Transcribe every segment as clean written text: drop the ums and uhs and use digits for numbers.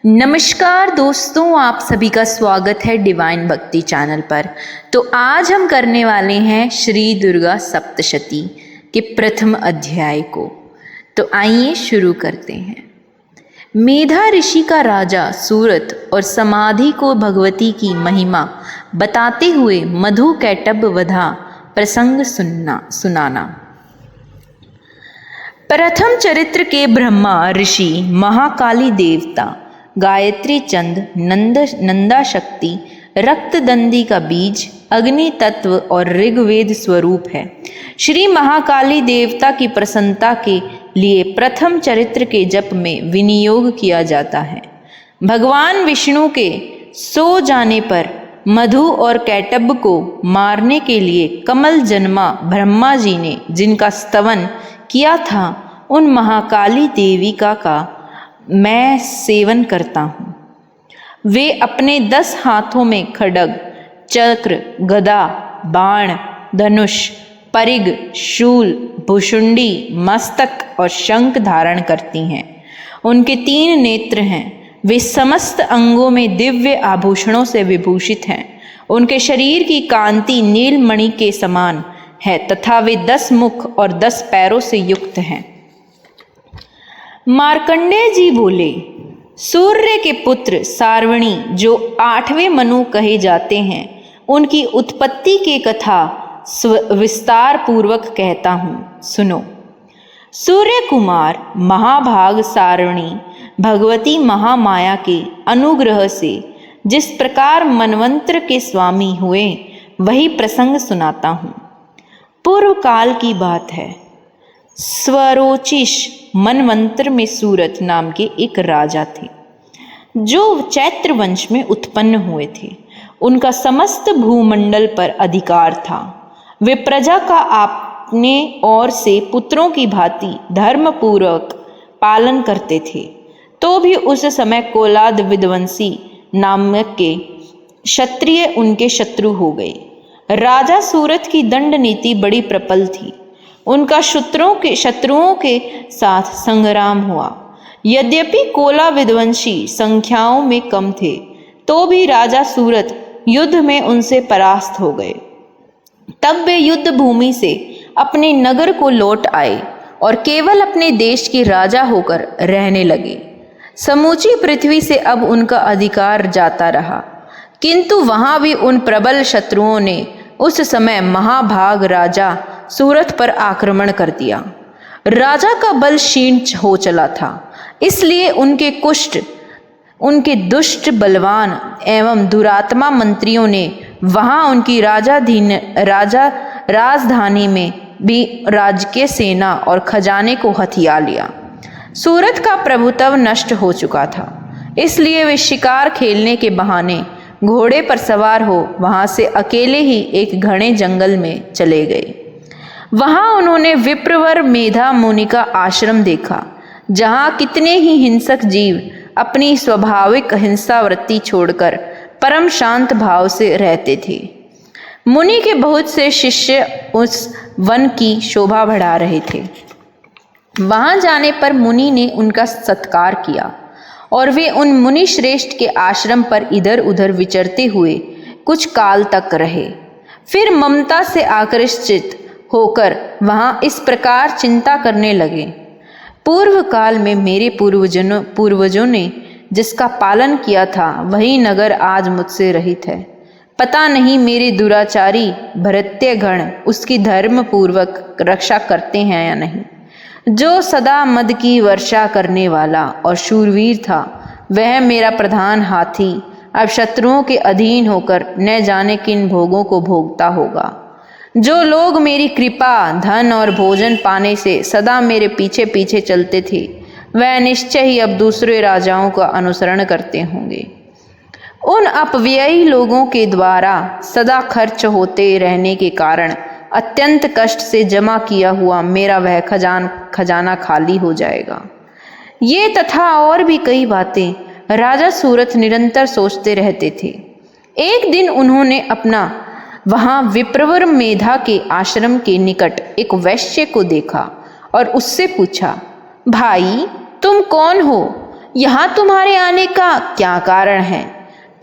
नमस्कार दोस्तों, आप सभी का स्वागत है डिवाइन भक्ति चैनल पर। तो आज हम करने वाले हैं श्री दुर्गा सप्तशती के प्रथम अध्याय को। तो आइए शुरू करते हैं। मेधा ऋषि का राजा सूरत और समाधि को भगवती की महिमा बताते हुए मधु कैटभ वधा प्रसंग सुनाना। प्रथम चरित्र के ब्रह्मा ऋषि, महाकाली देवता, गायत्री चंद, नंदा शक्ति, रक्तदंडी का बीज, अग्नि तत्व और ऋग्वेद स्वरूप है। श्री महाकाली देवता की प्रसन्नता के लिए प्रथम चरित्र के जप में विनियोग किया जाता है। भगवान विष्णु के सो जाने पर मधु और कैटभ को मारने के लिए कमल जन्मा ब्रह्मा जी ने जिनका स्तवन किया था, उन महाकाली देविका का मैं सेवन करता हूँ। वे अपने 10 हाथों में खड्ग, चक्र, गदा, बाण, धनुष, परिग, शूल, भुशुंडी, मस्तक और शंख धारण करती हैं। उनके 3 नेत्र हैं। वे समस्त अंगों में दिव्य आभूषणों से विभूषित हैं। उनके शरीर की कांति नीलमणि के समान है तथा वे 10 मुख और 10 पैरों से युक्त हैं। मार्कंडेय जी बोले, सूर्य के पुत्र सार्वणी जो 8वें मनु कहे जाते हैं, उनकी उत्पत्ति की कथा विस्तार पूर्वक कहता हूँ, सुनो। सूर्य कुमार महाभाग सार्वणी भगवती महामाया के अनुग्रह से जिस प्रकार मनवंतर के स्वामी हुए, वही प्रसंग सुनाता हूँ। पूर्व काल की बात है। स्वरोचिष मनवंतर में सूरत नाम के एक राजा थे, जो चैत्र वंश में उत्पन्न हुए थे। उनका समस्त भूमंडल पर अधिकार था। वे प्रजा का अपने ओर से पुत्रों की भांति धर्मपूर्वक पालन करते थे। तो भी उस समय कोलाद विध्वंसी नामक के क्षत्रिय उनके शत्रु हो गए। राजा सूरत की दंड नीति बड़ी प्रबल थी। उनका शत्रुओं के साथ संग्राम हुआ। यद्यपि कोला विध्वंसी संख्याओं में कम थे, तो भी राजा सूरत युद्ध में उनसे परास्त हो गए। तब वे युद्ध भूमि से अपने नगर को लौट आए और केवल अपने देश के राजा होकर रहने लगे। समूची पृथ्वी से अब उनका अधिकार जाता रहा, किंतु वहां भी उन प्रबल शत्रुओं ने उस समय महाभाग राजा सूरत पर आक्रमण कर दिया। राजा का बल क्षीण हो चला था, इसलिए उनके दुष्ट बलवान एवं दुरात्मा मंत्रियों ने वहां उनकी राजधानी में भी राजकीय सेना और खजाने को हथिया लिया। सूरत का प्रभुत्व नष्ट हो चुका था, इसलिए वे शिकार खेलने के बहाने घोड़े पर सवार हो वहां से अकेले ही एक घने जंगल में चले गए। वहां उन्होंने विप्रवर मेधा मुनि का आश्रम देखा, जहां कितने ही हिंसक जीव अपनी स्वाभाविक हिंसा वृत्ति छोड़कर परम शांत भाव से रहते थे। मुनि के बहुत से शिष्य उस वन की शोभा बढ़ा रहे थे। वहां जाने पर मुनि ने उनका सत्कार किया और वे उन मुनि श्रेष्ठ के आश्रम पर इधर उधर विचरते हुए कुछ काल तक रहे। फिर ममता से आकर्षित होकर वहां इस प्रकार चिंता करने लगे, पूर्व काल में मेरे पूर्वजों ने जिसका पालन किया था, वही नगर आज मुझसे रहित है। पता नहीं मेरे दुराचारी भृत्यगण उसकी धर्म पूर्वक रक्षा करते हैं या नहीं। जो सदा मद की वर्षा करने वाला और शूरवीर था, वह मेरा प्रधान हाथी अब शत्रुओं के अधीन होकर न जाने किन भोगों को भोगता होगा। जो लोग मेरी कृपा, धन और भोजन पाने से सदा मेरे पीछे पीछे चलते थे, वह निश्चय ही अब दूसरे राजाओं का अनुसरण करते होंगे। उन अपव्ययी लोगों के द्वारा सदा खर्च होते रहने के कारण अत्यंत कष्ट से जमा किया हुआ मेरा वह खजाना खाली हो जाएगा। ये तथा और भी कई बातें राजा सूरत निरंतर सोचते रहते थे। एक दिन उन्होंने अपना वहां विप्रवर मेधा के आश्रम के निकट एक वैश्य को देखा और उससे पूछा, भाई तुम कौन हो? यहाँ तुम्हारे आने का क्या कारण है?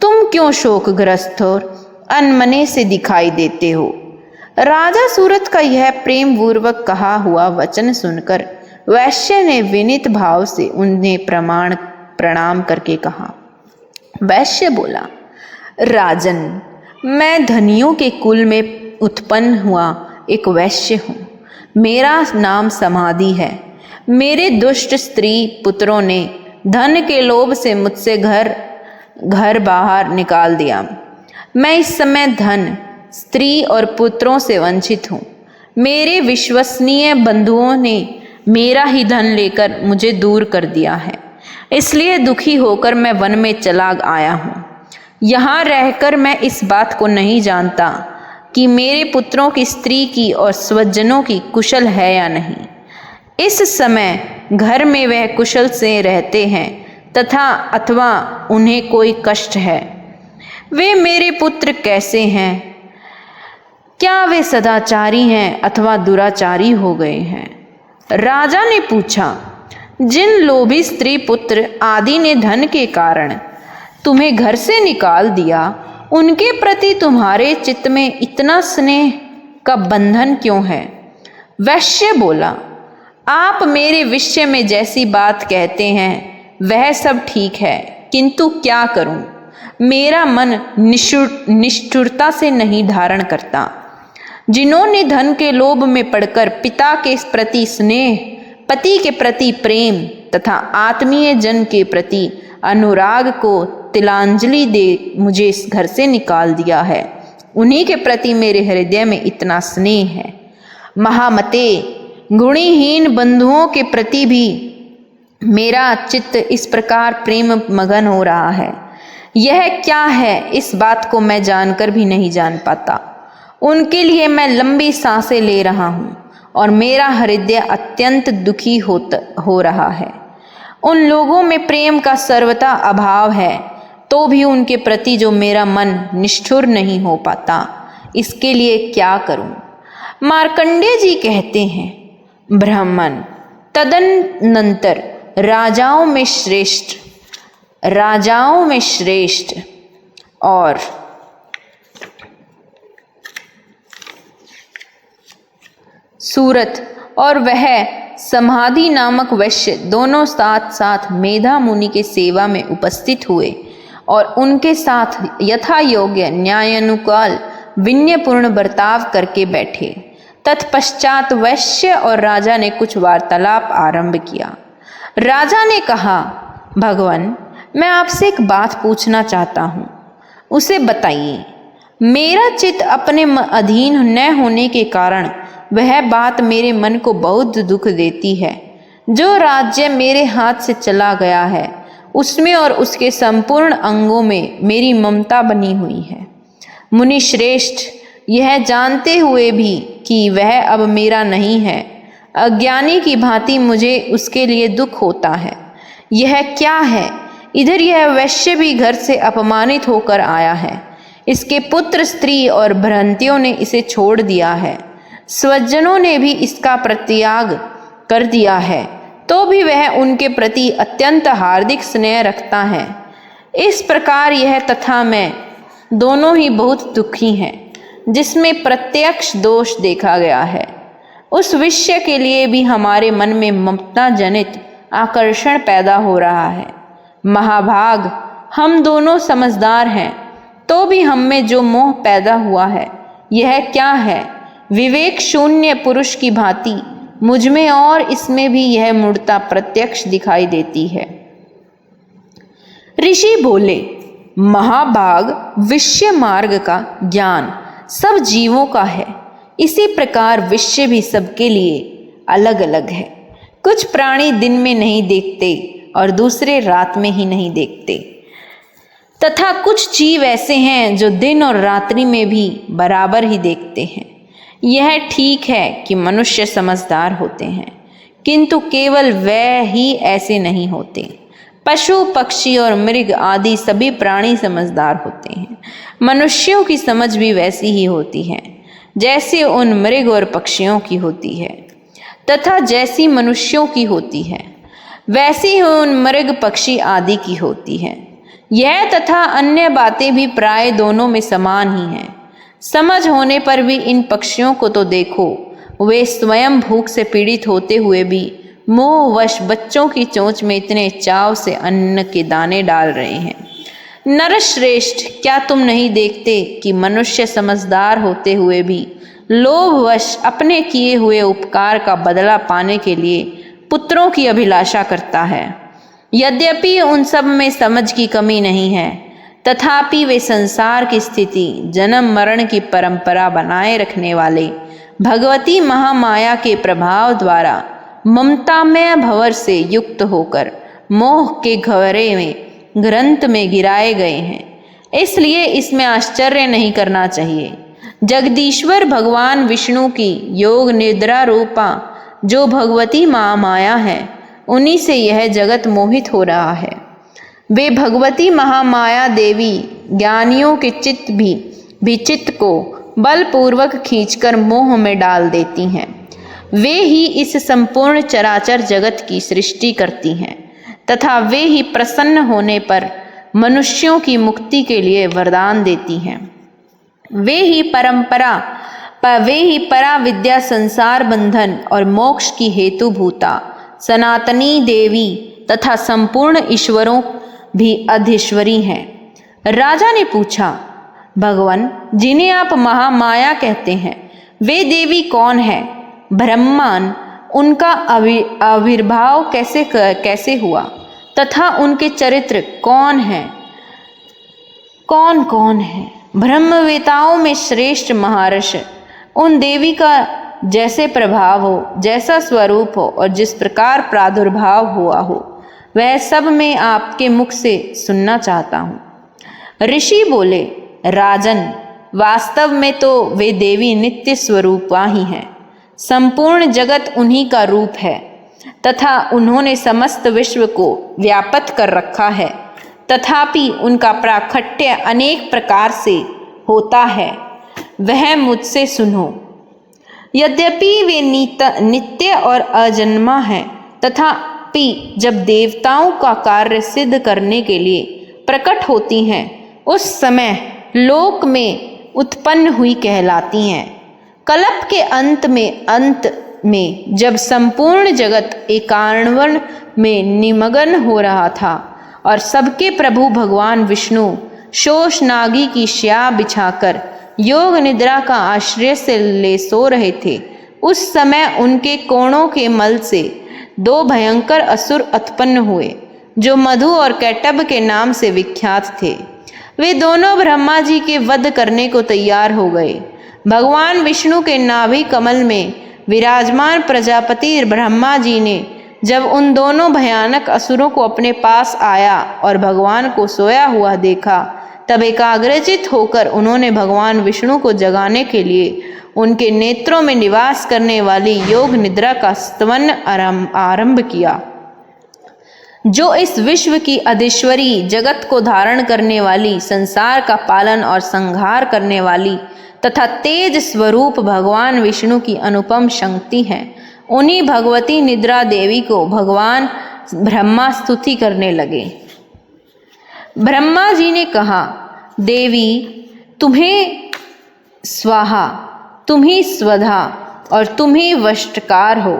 तुम क्यों शोकग्रस्त और अनमने से दिखाई देते हो? राजा सूरत का यह प्रेम पूर्वक कहा हुआ वचन सुनकर वैश्य ने विनीत भाव से उन्हें प्रणाम करके कहा। वैश्य बोला, राजन, मैं धनियों के कुल में उत्पन्न हुआ एक वैश्य हूँ। मेरा नाम समाधि है। मेरे दुष्ट स्त्री पुत्रों ने धन के लोभ से मुझसे घर बाहर निकाल दिया। मैं इस समय धन, स्त्री और पुत्रों से वंचित हूँ। मेरे विश्वसनीय बंधुओं ने मेरा ही धन लेकर मुझे दूर कर दिया है। इसलिए दुखी होकर मैं वन में चला आया हूँ। यहाँ रहकर मैं इस बात को नहीं जानता कि मेरे पुत्रों की स्त्री की और स्वजनों की कुशल है या नहीं। इस समय घर में वह कुशल से रहते हैं तथा अथवा उन्हें कोई कष्ट है। वे मेरे पुत्र कैसे हैं? क्या वे सदाचारी हैं अथवा दुराचारी हो गए हैं? राजा ने पूछा, जिन लोभी स्त्री पुत्र आदि ने धन के कारण तुम्हें घर से निकाल दिया, उनके प्रति तुम्हारे चित्त में इतना स्नेह का बंधन क्यों है? वैश्य बोला, आप मेरे विषय में जैसी बात कहते हैं वह सब ठीक है, किंतु क्या करूं? मेरा मन निष्ठुरता से नहीं धारण करता। जिन्होंने धन के लोभ में पड़कर पिता के प्रति स्नेह, पति के प्रति प्रेम तथा आत्मीय जन के प्रति अनुराग को तिलांजलि दे मुझे इस घर से निकाल दिया है, उन्हीं के प्रति मेरे हृदय में इतना स्नेह है। महामते, गुणहीन बंधुओं के प्रति भी मेरा चित्त इस प्रकार प्रेम मगन हो रहा है। यह क्या है, इस बात को मैं जानकर भी नहीं जान पाता। उनके लिए मैं लंबी सांसें ले रहा हूँ और मेरा हृदय अत्यंत दुखी हो रहा है। उन लोगों में प्रेम का सर्वथा अभाव है, तो भी उनके प्रति जो मेरा मन निष्ठुर नहीं हो पाता, इसके लिए क्या करूं? मार्कंडेय जी कहते हैं, ब्राह्मण तदनंतर राजाओं में श्रेष्ठ और सूरत और वह समाधि नामक वैश्य दोनों साथ साथ मेधा मुनि के सेवा में उपस्थित हुए और उनके साथ यथा योग्य न्यायानुकाल विनयपूर्ण बर्ताव करके बैठे। तत्पश्चात वैश्य और राजा ने कुछ वार्तालाप आरंभ किया। राजा ने कहा, भगवान, मैं आपसे एक बात पूछना चाहता हूँ, उसे बताइए। मेरा चित्त अपने अधीन न होने के कारण वह बात मेरे मन को बहुत दुख देती है। जो राज्य मेरे हाथ से चला गया है, उसमें और उसके संपूर्ण अंगों में मेरी ममता बनी हुई है। मुनि श्रेष्ठ, यह जानते हुए भी कि वह अब मेरा नहीं है, अज्ञानी की भांति मुझे उसके लिए दुख होता है। यह क्या है? इधर यह वैश्य भी घर से अपमानित होकर आया है। इसके पुत्र, स्त्री और भ्रांतियों ने इसे छोड़ दिया है। स्वजनों ने भी इसका परित्याग कर दिया है, तो भी वह उनके प्रति अत्यंत हार्दिक स्नेह रखता है। इस प्रकार यह तथा मैं दोनों ही बहुत दुखी हैं, जिसमें प्रत्यक्ष दोष देखा गया है। उस विषय के लिए भी हमारे मन में ममता जनित आकर्षण पैदा हो रहा है। महाभाग, हम दोनों समझदार हैं, तो भी हम में जो मोह पैदा हुआ है, यह क्या है? विवेक शून्य पुरुष की भांति मुझ में और इसमें भी यह मूढ़ता प्रत्यक्ष दिखाई देती है। ऋषि बोले, महाभाग, विषय मार्ग का ज्ञान सब जीवों का है। इसी प्रकार विषय भी सबके लिए अलग अलग है। कुछ प्राणी दिन में नहीं देखते और दूसरे रात में ही नहीं देखते, तथा कुछ जीव ऐसे हैं जो दिन और रात्रि में भी बराबर ही देखते हैं। यह ठीक है कि मनुष्य समझदार होते हैं, किंतु केवल वह ही ऐसे नहीं होते। पशु, पक्षी और मृग आदि सभी प्राणी समझदार होते हैं। मनुष्यों की समझ भी वैसी ही होती है जैसे उन मृग और पक्षियों की होती है, तथा जैसी मनुष्यों की होती है। वैसी ही उन मृग पक्षी आदि की होती है। यह तथा अन्य बातें भी प्राय दोनों में समान ही हैं। समझ होने पर भी इन पक्षियों को तो देखो, वे स्वयं भूख से पीड़ित होते हुए भी मोहवश बच्चों की चोंच में इतने चाव से अन्न के दाने डाल रहे हैं। नरश्रेष्ठ, क्या तुम नहीं देखते कि मनुष्य समझदार होते हुए भी लोभवश अपने किए हुए उपकार का बदला पाने के लिए पुत्रों की अभिलाषा करता है। यद्यपि उन सब में समझ की कमी नहीं है, तथापि वे संसार की स्थिति, जन्म मरण की परंपरा बनाए रखने वाले भगवती महामाया के प्रभाव द्वारा ममतामय भंवर से युक्त होकर मोह के घवरे में ग्रंथ में गिराए गए हैं। इसलिए इसमें आश्चर्य नहीं करना चाहिए। जगदीश्वर भगवान विष्णु की योग निद्रा रूपा जो भगवती महामाया है, उन्हीं से यह जगत मोहित हो रहा है। वे भगवती महामाया देवी ज्ञानियों के चित्त को बलपूर्वक खींचकर मोह में डाल देती हैं। वे ही इस संपूर्ण चराचर जगत की सृष्टि करती हैं तथा वे ही प्रसन्न होने पर मनुष्यों की मुक्ति के लिए वरदान देती हैं। वे ही परा विद्या, संसार बंधन और मोक्ष की हेतु भूता सनातनी देवी तथा संपूर्ण ईश्वरों भी अधीश्वरी हैं। राजा ने पूछा, भगवान, जिन्हें आप महामाया कहते हैं, वे देवी कौन है? ब्रह्मांड, उनका आविर्भाव कैसे हुआ तथा उनके चरित्र कौन है? ब्रह्मवेताओं में श्रेष्ठ महर्षि, उन देवी का जैसे प्रभाव हो, जैसा स्वरूप हो और जिस प्रकार प्रादुर्भाव हुआ हो, वह सब मैं आपके मुख से सुनना चाहता हूँ। ऋषि बोले, राजन, वास्तव में तो वे देवी नित्य स्वरूपा ही हैं। संपूर्ण जगत उन्हीं का रूप है तथा उन्होंने समस्त विश्व को व्याप्त कर रखा है। तथापि उनका प्राकट्य अनेक प्रकार से होता है, वह मुझसे सुनो। यद्यपि वे नित्य और अजन्मा है, तथापि जब देवताओं का कार्य सिद्ध करने के लिए प्रकट होती हैं, उस समय लोक में उत्पन्न हुई कहलाती हैं। कल्प के अंत में जब संपूर्ण जगत एकान्वन में निमग्न हो रहा था और सबके प्रभु भगवान विष्णु शोषनागी की श्या बिछाकर योग निद्रा का आश्रय से ले सो रहे थे, उस समय उनके कोणों के मल से दो भयंकर असुर उत्पन्न हुए, जो मधु और कैटभ के नाम से विख्यात थे। वे दोनों ब्रह्मा जी के वध करने को तैयार हो गए। भगवान विष्णु के नाभि कमल में विराजमान प्रजापति ब्रह्मा जी ने जब उन दोनों भयानक असुरों को अपने पास आया और भगवान को सोया हुआ देखा, तब एकाग्रचित होकर उन्होंने भगवान विष्णु को जगाने के लिए उनके नेत्रों में निवास करने वाली योग निद्रा का स्तवन आरंभ किया, जो इस विश्व की अधीश्वरी, जगत को धारण करने वाली, संसार का पालन और संहार करने वाली तथा तेज स्वरूप भगवान विष्णु की अनुपम शक्ति है। उन्हीं भगवती निद्रा देवी को भगवान ब्रह्मा स्तुति करने लगे। ब्रह्मा जी ने कहा, देवी, तुम्हें स्वाहा, तुम्ही स्वधा और तुम्ही वष्टकार हो।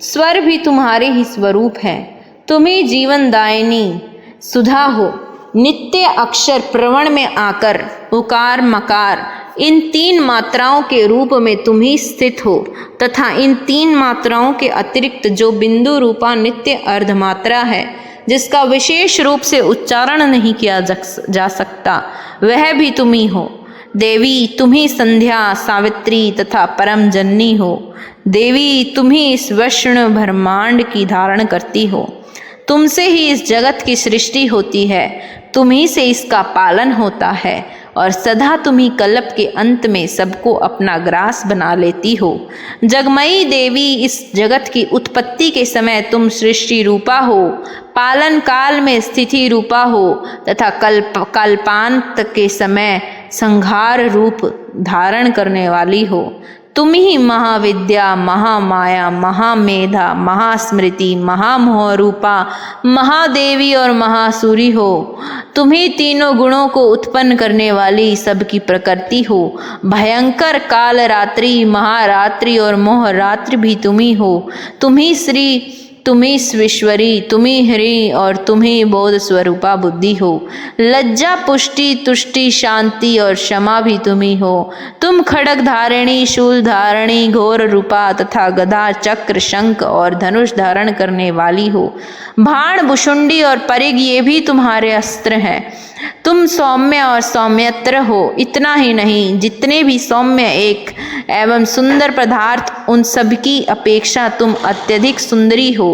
स्वर भी तुम्हारे ही स्वरूप है। तुम्ही जीवनदायिनी सुधा हो। नित्य अक्षर प्रवण में आकर उकार मकार इन तीन मात्राओं के रूप में तुम ही स्थित हो तथा इन तीन मात्राओं के अतिरिक्त जो बिंदु रूपा नित्य अर्धमात्रा है, जिसका विशेष रूप से उच्चारण नहीं किया जा सकता, वह भी तुम ही हो। देवी, तुम ही संध्या, सावित्री तथा परम जननी हो। देवी, तुम ही इस वैष्णव ब्रह्मांड की धारण करती हो। तुमसे ही इस जगत की सृष्टि होती है, तुम ही से इसका पालन होता है और सदा तुम ही कल्प के अंत में सबको अपना ग्रास बना लेती हो। जगमयी देवी, इस जगत की उत्पत्ति के समय तुम सृष्टि रूपा हो, पालन काल में स्थिति रूपा हो तथा कल्पांत के समय संहार रूप धारण करने वाली हो। तुम ही महाविद्या, महामाया, महामेधा, महास्मृति, महामोहरूपा, महादेवी और महासूरी हो। तुम ही तीनों गुणों को उत्पन्न करने वाली सबकी प्रकृति हो। भयंकर काल रात्रि, महारात्रि और मोहरात्रि भी तुम ही हो। तुम ही श्री, तुम ही विश्वरी, तुम ही हरि और तुम ही बोध स्वरूपा बुद्धि हो। लज्जा, पुष्टि, तुष्टि, शांति और क्षमा भी तुम ही हो। तुम खड्ग धारिणी, शूल धारिणी, घोर रूपा तथा गदा, चक्र, शंख और धनुष धारण करने वाली हो। बाण, भुषुंडी और परिग ये भी तुम्हारे अस्त्र हैं। तुम सौम्य और सौम्यत्र हो। इतना ही नहीं, जितने भी सौम्य एक एवं सुंदर पदार्थ उन सबकी अपेक्षा तुम अत्यधिक सुंदरी हो।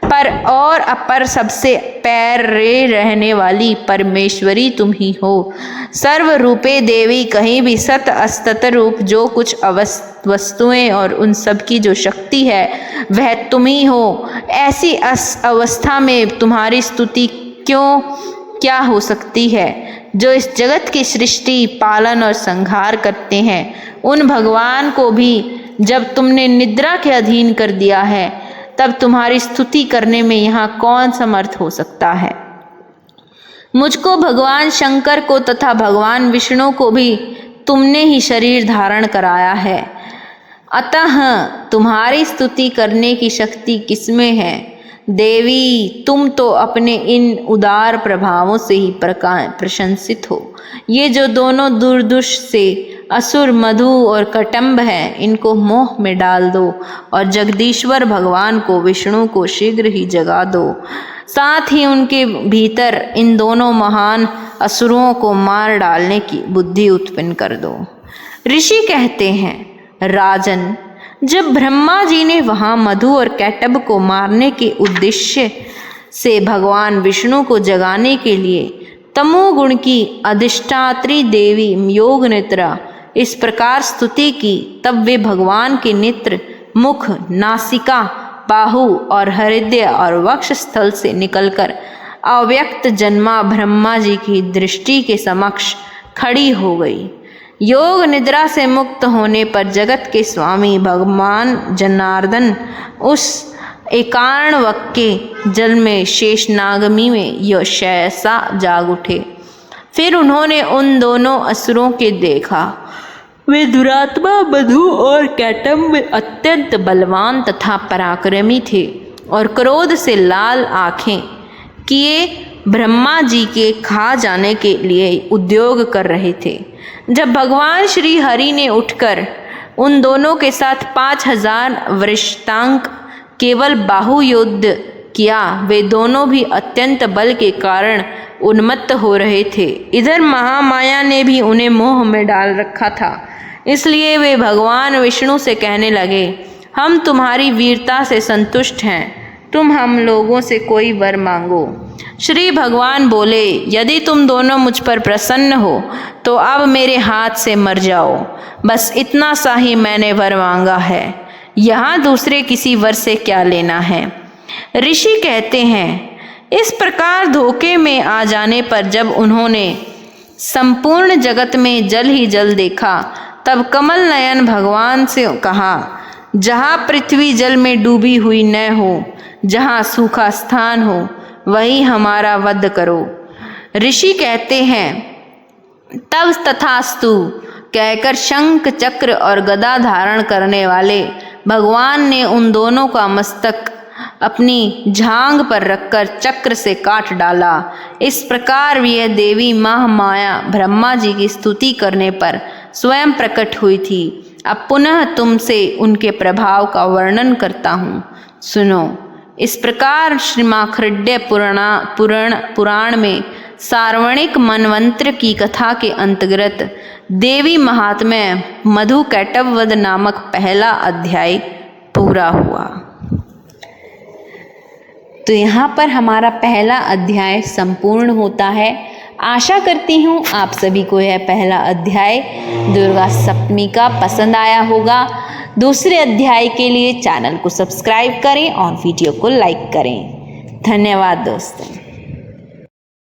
पर और अपर सबसे पैर रे रहने वाली परमेश्वरी तुम ही हो। सर्व रूपे देवी, कहीं भी सत असत रूप जो कुछ वस्तुएं और उन सब की जो शक्ति है वह तुम ही हो। ऐसी अवस्था में तुम्हारी स्तुति क्या हो सकती है? जो इस जगत की सृष्टि, पालन और संहार करते हैं, उन भगवान को भी जब तुमने निद्रा के अधीन कर दिया है, तब तुम्हारी स्तुति करने में यहाँ कौन समर्थ हो सकता है? मुझको, भगवान शंकर को तथा भगवान विष्णु को भी तुमने ही शरीर धारण कराया है। अतः तुम्हारी स्तुति करने की शक्ति किसमें है? देवी, तुम तो अपने इन उदार प्रभावों से ही प्रशंसित हो। ये जो दोनों दुर्दुष से असुर मधु और कटम्ब हैं, इनको मोह में डाल दो और जगदीश्वर भगवान को, विष्णु को शीघ्र ही जगा दो। साथ ही उनके भीतर इन दोनों महान असुरों को मार डालने की बुद्धि उत्पन्न कर दो। ऋषि कहते हैं, राजन, जब ब्रह्मा जी ने वहाँ मधु और कैटब को मारने के उद्देश्य से भगवान विष्णु को जगाने के लिए तमोगुण की अधिष्ठात्री देवी योग निद्रा इस प्रकार स्तुति की, तब वे भगवान के नेत्र, मुख, नासिका, बाहु और हृदय और वक्ष स्थल से निकलकर अव्यक्त जन्मा ब्रह्मा जी की दृष्टि के समक्ष खड़ी हो गई। योग निद्रा से मुक्त होने पर जगत के स्वामी भगवान जनार्दन उस एकार्णवक के जल में शेषनागमी में यशैसा जाग उठे। फिर उन्होंने उन दोनों असुरों के देखा। वे दुरात्मा मधु और कैटब में अत्यंत बलवान तथा पराक्रमी थे और क्रोध से लाल आंखें किए ब्रह्मा जी के खा जाने के लिए उद्योग कर रहे थे। जब भगवान श्री हरि ने उठकर उन दोनों के साथ 5000 वृषतांक केवल बाहु युद्ध किया, वे दोनों भी अत्यंत बल के कारण उन्मत्त हो रहे थे। इधर महामाया ने भी उन्हें मोह में डाल रखा था, इसलिए वे भगवान विष्णु से कहने लगे, हम तुम्हारी वीरता से संतुष्ट हैं, तुम हम लोगों से कोई वर मांगो। श्री भगवान बोले, यदि तुम दोनों मुझ पर प्रसन्न हो तो अब मेरे हाथ से मर जाओ। बस इतना सा ही मैंने वर मांगा है, यहाँ दूसरे किसी वर से क्या लेना है। ऋषि कहते हैं, इस प्रकार धोखे में आ जाने पर जब उन्होंने संपूर्ण जगत में जल ही जल देखा, तब कमल नयन भगवान से कहा, जहाँ पृथ्वी जल में डूबी हुई न हो, जहाँ सूखा स्थान हो, वही हमारा वध करो। ऋषि कहते हैं, तब तथास्तु कहकर शंख, चक्र और गदा धारण करने वाले भगवान ने उन दोनों का मस्तक अपनी झांग पर रखकर चक्र से काट डाला। इस प्रकार यह देवी महामाया ब्रह्मा जी की स्तुति करने पर स्वयं प्रकट हुई थी। अब पुनः तुमसे उनके प्रभाव का वर्णन करता हूँ, सुनो। इस प्रकार श्रीमाखृड्य पुराण में सार्वणिक मनवंत्र की कथा के अंतर्गत देवी महात्म्य मधु कैटब वध नामक पहला अध्याय पूरा हुआ। तो यहाँ पर हमारा पहला अध्याय संपूर्ण होता है। आशा करती हूँ आप सभी को यह पहला अध्याय दुर्गा सप्तमी का पसंद आया होगा। दूसरे अध्याय के लिए चैनल को सब्सक्राइब करें और वीडियो को लाइक करें। धन्यवाद दोस्तों।